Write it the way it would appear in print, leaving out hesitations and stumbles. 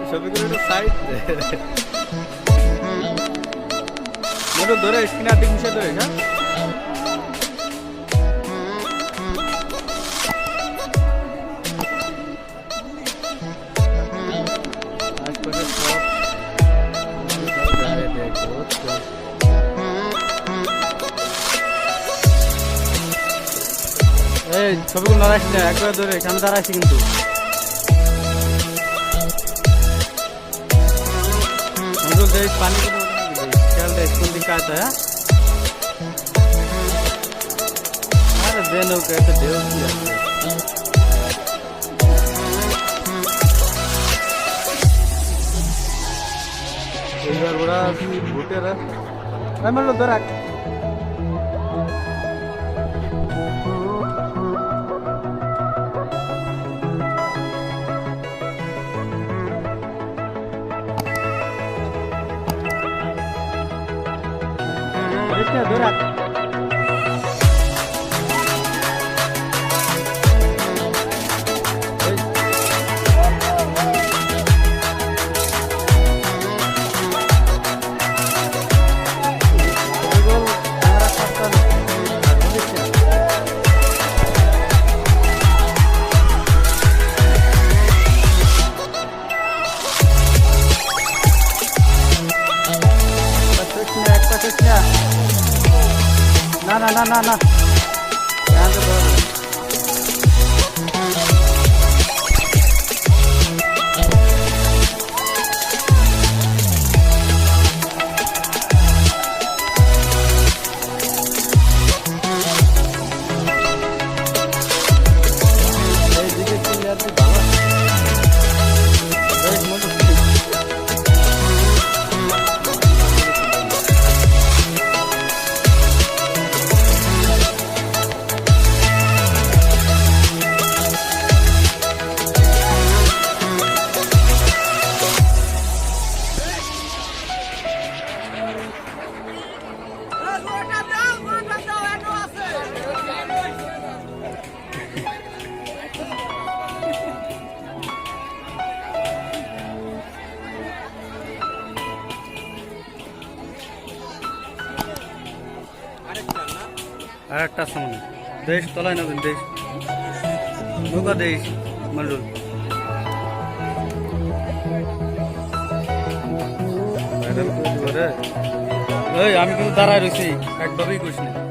ছবিগুলো একটু side motor ধরে স্ক্রিনার দিক মিশে ধরে না এই ছবিগুলো নাড়াইস না একবার ধরে সামনে দাঁড়াইছি কিন্তু पानी चल रहे स्कूल दिखाता है अरे देनो कैसे देव बड़ा भूटे रहा मैं लो दरा Dura. ना यहाँ से আর একটা সামনে দেশ তলায় নেবেন দেশ নৌকা দেশ মন্ডল আমি কিন্তু দাঁড়ায় রয়েছি একভাবেই করিস না